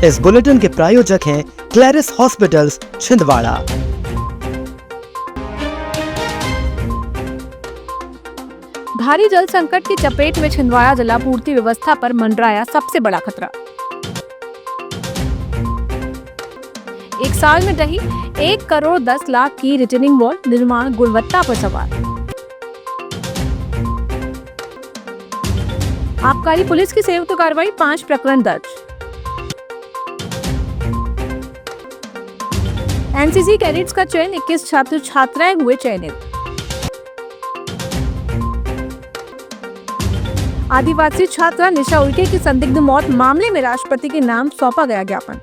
इस बुलेटिन के प्रायोजक हैं क्लैरिस हॉस्पिटल्स छिंदवाड़ा। भारी जल संकट की चपेट में छिंदवाड़ा जलापूर्ति व्यवस्था पर मंडराया सबसे बड़ा खतरा। एक साल में ढही 1 करोड़ 10 लाख की रिटेनिंग वॉल निर्माण गुणवत्ता पर सवाल। आबकारी पुलिस की संयुक्त कार्रवाई, 5 प्रकरण दर्ज। एनसीसी कैडेट्स का चयन, 21 छात्र छात्राएं हुए चयनित। आदिवासी छात्रा निशा उइके की संदिग्ध मौत मामले में राष्ट्रपति के नाम सौंपा गया ज्ञापन।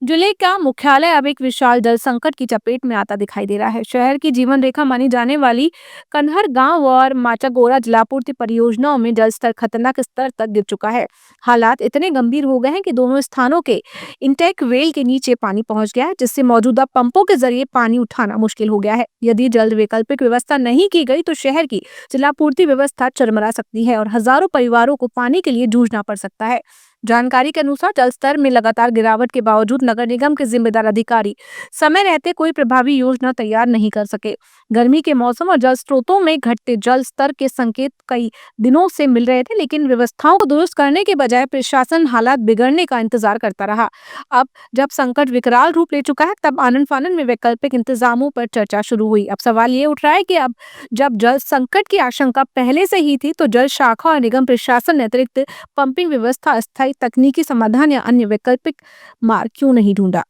जिले का मुख्यालय अब एक विशाल जल संकट की चपेट में आता दिखाई दे रहा है। शहर की जीवन रेखा मानी जाने वाली कन्हर गांव और माचागोरा जलापूर्ति परियोजनाओं में जल स्तर खतरनाक स्तर तक गिर चुका है। हालात इतने गंभीर हो गए हैं कि दोनों स्थानों के इंटेक वेल के नीचे पानी पहुंच गया है, जिससे मौजूदा पंपों के जरिए पानी उठाना मुश्किल हो गया है। यदि जल्द वैकल्पिक व्यवस्था नहीं की गई तो शहर की जलापूर्ति व्यवस्था चरमरा सकती है और हजारों परिवारों को पानी के लिए जूझना पड़ सकता है। जानकारी के अनुसार जल स्तर में लगातार गिरावट के बावजूद नगर निगम के जिम्मेदार अधिकारी समय रहते कोई प्रभावी योजना तैयार नहीं कर सके। गर्मी के मौसम और जल स्रोतों में घटते जल स्तर के संकेत कई दिनों से मिल रहे थे, लेकिन व्यवस्थाओं को दुरुस्त करने के बजाय प्रशासन हालात बिगड़ने का इंतजार करता रहा। अब जब संकट विकराल रूप ले चुका है, तब आनन फानन में वैकल्पिक इंतजामों पर चर्चा शुरू हुई। अब सवाल ये उठ रहा है कि अब जब जल संकट की आशंका पहले से ही थी, तो जल शाखा और निगम प्रशासन ने अतिरिक्त पंपिंग व्यवस्था, अस्थायी तकनीकी समाधान या अन्य वैकल्पिक मार्ग क्यों नहीं ढूंढा।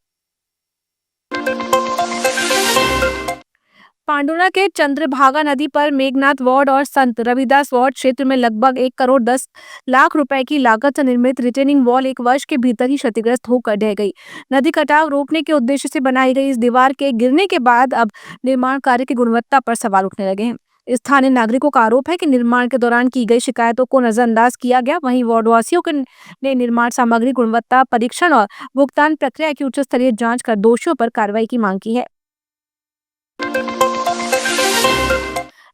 पांडुना के चंद्रभागा नदी पर मेघनाथ वार्ड और संत रविदास वार्ड क्षेत्र में लगभग 1 करोड़ 10 लाख रुपए की लागत से निर्मित रिटेनिंग वॉल 1 वर्ष के भीतर ही क्षतिग्रस्त होकर ढह गई। नदी कटाव रोकने के उद्देश्य से बनाई गई इस दीवार के गिरने के बाद अब निर्माण कार्य की गुणवत्ता पर सवाल उठने लगे हैं। स्थानीय नागरिकों का आरोप है कि निर्माण के दौरान की गई शिकायतों को नजरअंदाज किया गया। वहीं वार्डवासियों ने निर्माण सामग्री गुणवत्ता परीक्षण और भुगतान प्रक्रिया की उच्च स्तरीय जांच कर दोषियों पर कार्रवाई की मांग की है।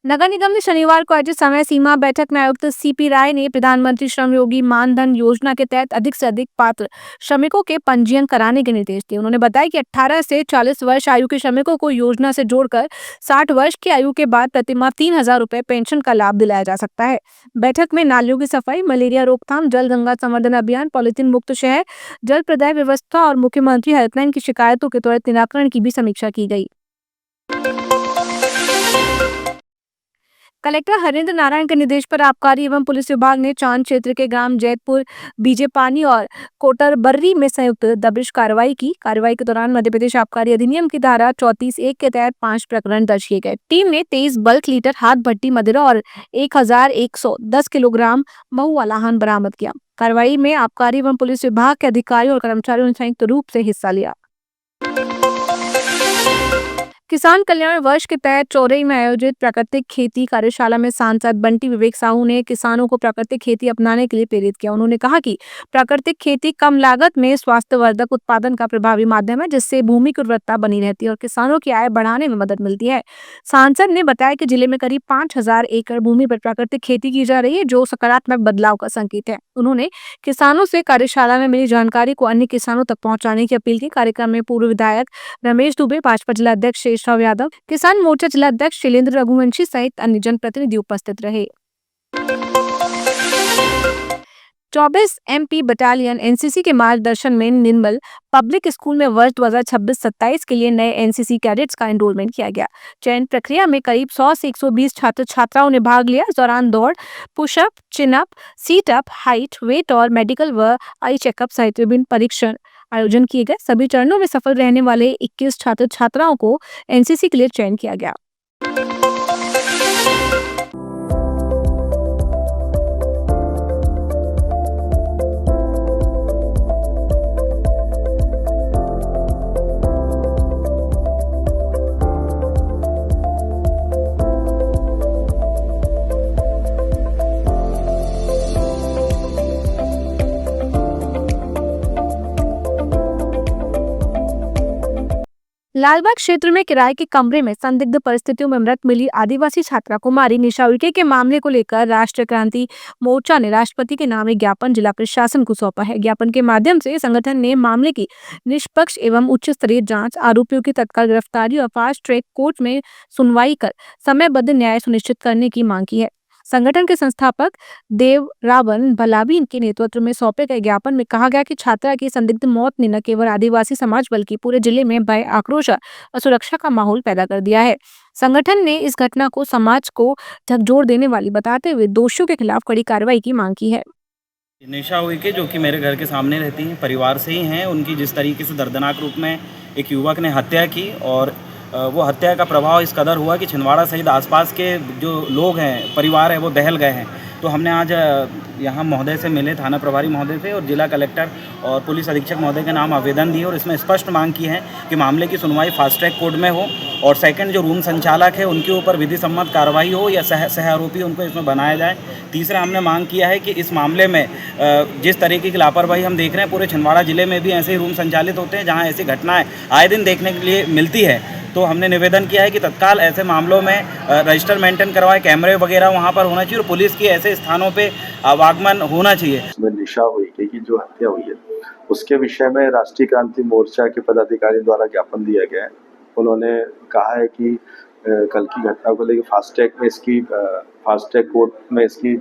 नगर निगम ने शनिवार को आयोजित समय सीमा बैठक में आयुक्त सीपी राय ने प्रधानमंत्री श्रम योगी मानधन योजना के तहत अधिक से अधिक पात्र श्रमिकों के पंजीयन कराने के निर्देश दिए। उन्होंने बताया कि 18 से 40 वर्ष आयु के श्रमिकों को योजना से जोड़कर 60 वर्ष की आयु के बाद प्रतिमाह 3,000 रुपए पेंशन का लाभ दिलाया जा सकता है। बैठक में नालियों की सफाई, मलेरिया रोकथाम, जल गंगा संवर्धन अभियान, पॉलिथीन मुक्त शहर, जल प्रदाय व्यवस्था और मुख्यमंत्री हेल्पलाइन की शिकायतों के त्वरित निराकरण की भी समीक्षा की गई। कलेक्टर हरेंद्र नारायण के निर्देश पर आबकारी एवं पुलिस विभाग ने चांद क्षेत्र के ग्राम जैतपुर, बीजेपानी और कोटरबर्री में संयुक्त दबिश कार्रवाई की। कार्रवाई के दौरान मध्य प्रदेश आबकारी अधिनियम की धारा 34(1) के तहत 5 प्रकरण दर्ज किए गए। टीम ने 23 बल्क लीटर हाथ भट्टी मदिरा और 1110 किलोग्राम महुआ लाहन बरामद किया। कार्रवाई में आबकारी एवं पुलिस विभाग के अधिकारियों और कर्मचारियों ने संयुक्त रूप से हिस्सा लिया। किसान कल्याण वर्ष के तहत चौरई में आयोजित प्राकृतिक खेती कार्यशाला में सांसद बंटी विवेक साहू ने किसानों को प्राकृतिक खेती अपनाने के लिए प्रेरित किया। उन्होंने कहा कि प्राकृतिक खेती कम लागत में स्वास्थ्यवर्धक उत्पादन का प्रभावी माध्यम है, जिससे भूमि की उर्वरता बनी रहती है और किसानों की आय बढ़ाने में मदद मिलती है। सांसद ने बताया कि जिले में करीब 5,000 एकड़ भूमि पर प्राकृतिक खेती की जा रही है, जो सकारात्मक बदलाव का संकेत है। उन्होंने किसानों से कार्यशाला में मिली जानकारी को अन्य किसानों तक पहुंचाने की अपील की। कार्यक्रम में पूर्व विधायक रमेश दुबे, भाजपा जिलाध्यक्ष शेषराव यादव, किसान मोर्चा जिलाध्यक्ष शैलेंद्र रघुवंशी सहित अन्य जनप्रतिनिधि उपस्थित रहे। 24 MP बटालियन एनसीसी के मार्गदर्शन में निर्मल पब्लिक स्कूल में वर्ष 2026-27 के लिए नए एनसीसी कैडेट्स का एनरोलमेंट किया गया। चयन प्रक्रिया में करीब 100 से 120 छात्र छात्राओं ने भाग लिया। इस दौरान दौड़, pushup, chinup, situp, height, weight और मेडिकल व आई चेकअप सहित विभिन्न परीक्षण आयोजन किए गए। सभी चरणों में सफल रहने वाले 21 छात्र छात्राओं को एनसीसी के लिए चयन किया गया। लालबाग क्षेत्र में किराए के कमरे में संदिग्ध परिस्थितियों में मृत मिली आदिवासी छात्रा कुमारी निशा उइके के मामले को लेकर राष्ट्रीय क्रांति मोर्चा ने राष्ट्रपति के नाम एक ज्ञापन जिला प्रशासन को सौंपा है। ज्ञापन के माध्यम से संगठन ने मामले की निष्पक्ष एवं उच्च स्तरीय जांच, आरोपियों की तत्काल गिरफ्तारी और फास्ट ट्रैक कोर्ट में सुनवाई कर समयबद्ध न्याय सुनिश्चित करने की मांग की है। संगठन के संस्थापक देव रावण भलाबी के नेतृत्व में सौंपे गए ज्ञापन में कहा गया कि छात्रा की संदिग्ध मौत ने न केवल आदिवासी समाज बल्कि पूरे जिले में भय, आक्रोश और असुरक्षा का माहौल पैदा कर दिया है। संगठन ने इस घटना को समाज को झकझोर देने वाली बताते हुए दोषियों के खिलाफ कड़ी कार्रवाई की मांग की है। निशा उइके जो कि मेरे घर के सामने रहती हैं, परिवार से ही हैं, उनकी जिस तरीके से दर्दनाक रूप में एक युवक ने हत्या की और वो हत्या का प्रभाव इस कदर हुआ कि छिंदवाड़ा सहित आसपास के जो लोग हैं, परिवार है, वो दहल गए हैं। तो हमने आज यहाँ महोदय से मिले, थाना प्रभारी महोदय से और जिला कलेक्टर और पुलिस अधीक्षक महोदय के नाम आवेदन दिए और इसमें स्पष्ट मांग की है कि मामले की सुनवाई फास्ट ट्रैक कोर्ट में हो और सेकंड जो रूम संचालक है उनके ऊपर विधि सम्मत कार्रवाई हो या सह आरोपी उनको इसमें बनाया जाए। तीसरा हमने मांग किया है कि इस मामले में जिस तरीके की लापरवाही हम देख रहे हैं, पूरे छिंदवाड़ा जिले में भी ऐसे ही रूम संचालित होते हैं जहाँ ऐसी घटनाएँ आए दिन देखने के लिए मिलती है। तो हमने निवेदन किया है कि तत्काल ऐसे मामलों में रजिस्टर मेंटेन करवाए, कैमरे वगैरह वहाँ पर होना चाहिए और पुलिस की ऐसे स्थानों पे आवागमन होना चाहिए। इसमें निशा उइके की जो हत्या हुई है उसके विषय में राष्ट्रीय क्रांति मोर्चा के पदाधिकारी द्वारा ज्ञापन दिया गया है। उन्होंने कहा है कि कल की घटना को लेकर फास्ट ट्रैक कोर्ट में इसकी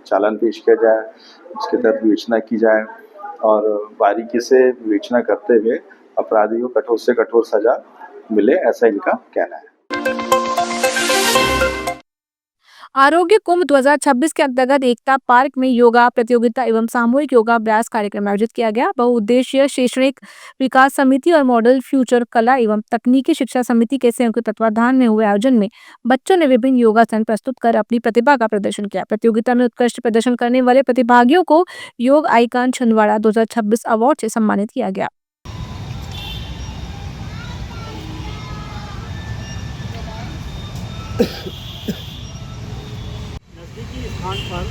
चालान पेश किया जाए, उसके तहत विवेचना की जाए और बारीकी से विवेचना करते हुए अपराधी को कठोर से कठोर सजा मिले, ऐसा इनका कहना है। आरोग्य कुंभ 2026 के अंतर्गत एकता पार्क में योगा प्रतियोगिता एवं सामूहिक योगाभ्यास कार्यक्रम आयोजित किया गया। बहुउद्देशीय शैक्षणिक विकास समिति और मॉडल फ्यूचर कला एवं तकनीकी शिक्षा समिति के संयुक्त तत्वाधान में हुए आयोजन में बच्चों ने विभिन्न योगासन प्रस्तुत कर अपनी प्रतिभा का प्रदर्शन किया। प्रतियोगिता में उत्कृष्ट प्रदर्शन करने वाले प्रतिभागियों को योग आइकॉन छिंदवाड़ा 2026 अवार्ड से सम्मानित किया गया। नज़दीकी स्थान पर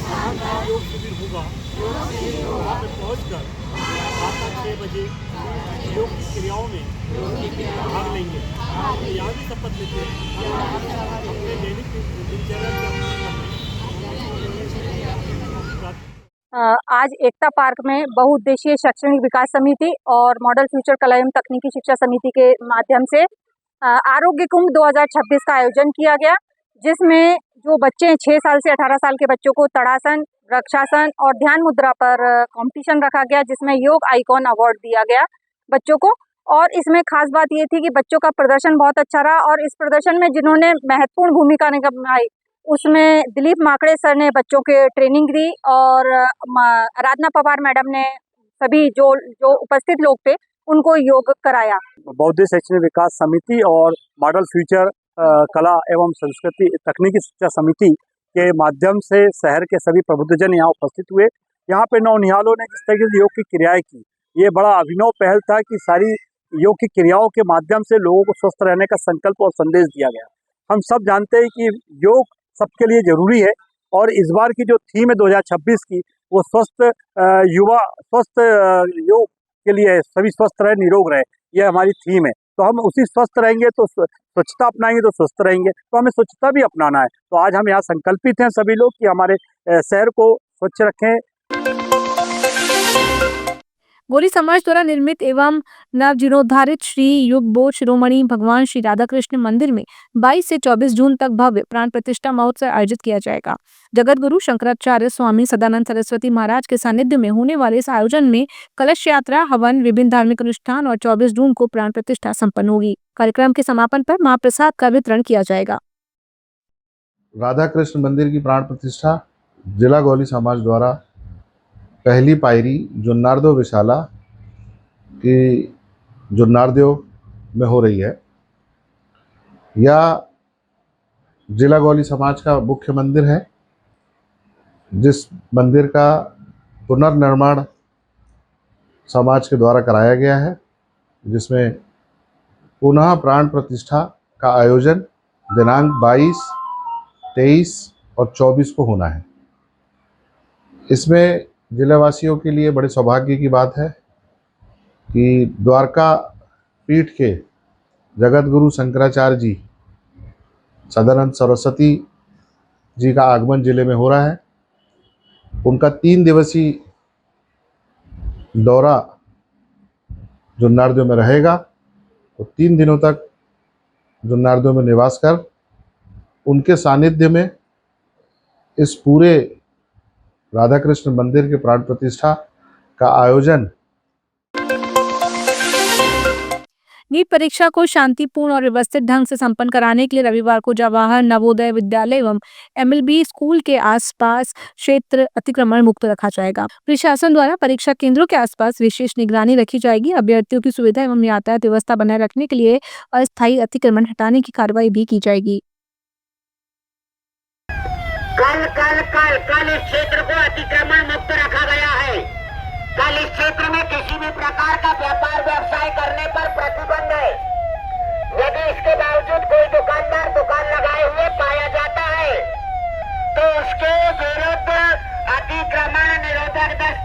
जहाँ भी योग शिविर होगा वहाँ पर पहुँचकर रात 6 बजे योग की क्रियाओं में भाग लेंगे। यहाँ भी शपथ लेते हैं अपने दैनिक दिनचर्या आज एकता पार्क में बहुउद्देशीय शैक्षणिक विकास समिति और मॉडल फ्यूचर कला एवं तकनीकी शिक्षा समिति के माध्यम से आरोग्य कुंभ 2026 का आयोजन किया गया, जिसमें जो बच्चे 6 साल से 18 साल के बच्चों को तड़ासन, वृक्षासन और ध्यान मुद्रा पर कंपटीशन रखा गया, जिसमें योग आइकॉन अवार्ड दिया गया बच्चों को। और इसमें खास बात ये थी कि बच्चों का प्रदर्शन बहुत अच्छा रहा और इस प्रदर्शन में जिन्होंने महत्वपूर्ण भूमिका निभाई उसमें दिलीप माकड़े सर ने बच्चों के ट्रेनिंग दी और आराधना पवार मैडम ने सभी जो उपस्थित लोग थे उनको योग कराया। बौद्धिक शैक्षणिक विकास समिति और मॉडल फ्यूचर कला एवं संस्कृति तकनीकी शिक्षा समिति के माध्यम से शहर के सभी प्रबुद्धजन यहाँ उपस्थित हुए। यहाँ पे नौनिहालों ने जिस तरीके से योग की क्रियाएं की, ये बड़ा अभिनव पहल था कि सारी योग की क्रियाओं के माध्यम से लोगों को स्वस्थ रहने का संकल्प और संदेश दिया गया। हम सब जानते हैं कि योग सबके लिए जरूरी है और इस बार की जो थीम है 2026 की, वो स्वस्थ युवा स्वस्थ योग के लिए सभी स्वस्थ रहे, निरोग रहे, ये हमारी थीम है। तो हम उसी स्वस्थ रहेंगे तो स्वच्छता अपनाएंगे तो स्वस्थ रहेंगे, तो हमें स्वच्छता भी अपनाना है। तो आज हम यहाँ संकल्पित हैं सभी लोग कि हमारे शहर को स्वच्छ रखें। गोरी समाज द्वारा निर्मित एवं नवजीर्णोद्धारित श्री युगबोध शिरोमणि भगवान श्री राधा कृष्ण मंदिर में 22 से 24 जून तक भव्य प्राण प्रतिष्ठा महोत्सव आयोजित किया जाएगा। जगत गुरु शंकराचार्य स्वामी सदानंद सरस्वती महाराज के सानिध्य में होने वाले इस आयोजन में कलश यात्रा, हवन, विभिन्न धार्मिक अनुष्ठान और 24 जून को प्राण प्रतिष्ठा संपन्न होगी। कार्यक्रम के समापन पर महाप्रसाद का वितरण किया जाएगा। राधा कृष्ण मंदिर की प्राण प्रतिष्ठा जिला गौली समाज द्वारा पहली पायरी जुन्नारदेव विशाला की जुन्नारदेव में हो रही है। यह जिला गौली समाज का मुख्य मंदिर है, जिस मंदिर का पुनर्निर्माण समाज के द्वारा कराया गया है, जिसमें पुनः प्राण प्रतिष्ठा का आयोजन दिनांक 22, 23 और 24 को होना है। इसमें जिलावासियों के लिए बड़े सौभाग्य की बात है कि द्वारका पीठ के जगत गुरु शंकराचार्य जी सदानंद सरस्वती जी का आगमन जिले में हो रहा है। उनका 3 दिवसीय दौरा जुन्नारदेव में रहेगा, तो 3 दिनों तक जुन्नारदेव में निवास कर उनके सानिध्य में इस पूरे राधा कृष्ण मंदिर के प्राण प्रतिष्ठा का आयोजन। नीट परीक्षा को शांतिपूर्ण और व्यवस्थित ढंग से संपन्न कराने के लिए रविवार को जवाहर नवोदय विद्यालय एवं MLB स्कूल के आसपास क्षेत्र अतिक्रमण मुक्त रखा जाएगा। प्रशासन द्वारा परीक्षा केंद्रों के आसपास विशेष निगरानी रखी जाएगी। अभ्यर्थियों की सुविधा एवं यातायात व्यवस्था बनाए रखने के लिए अस्थायी अतिक्रमण हटाने की कार्रवाई भी की जाएगी। कल इस क्षेत्र को अतिक्रमण मुक्त रखा गया है। कल इस क्षेत्र में किसी भी प्रकार का व्यापार व्यवसाय करने पर प्रतिबंध है। यदि इसके बावजूद कोई दुकानदार दुकान लगाए हुए पाया जाता है तो उसके विरुद्ध अतिक्रमण निरोधक दस्ता